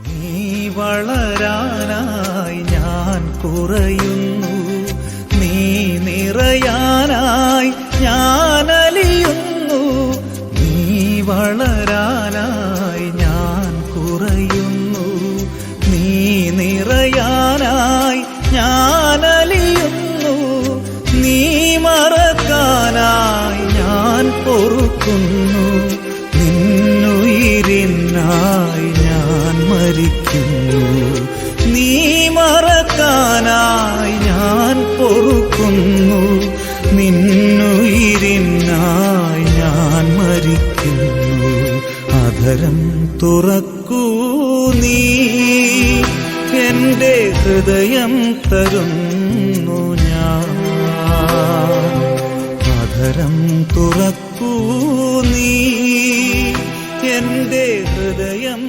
നീ വളരാനായി ഞാൻ കുറയുന്നു, നീ നിറയാനായി ഞാൻ അലിയുന്നു. നീ വളരാനായി ഞാൻ കുറയുന്നു, നീ നിറയാനായി ഞാൻ അലിയുന്നു. നീ മറക്കാനായി ഞാൻ പൊറുക്കുന്നു, നിന്നുയിരിനായി ഞാൻ മരിക്കുന്നു. നീ മറക്കാനായി ഞാൻ പൊറുക്കുന്നു, നിന്നുയിരിനായി ഞാൻ മരിക്കുന്നു. അധരം തുറക്കൂ നീ, എന്റെ ഹൃദയം തരുന്നു ഞാൻ. അധരം തുറക്കൂ നീ, എന്റെ ഹൃദയം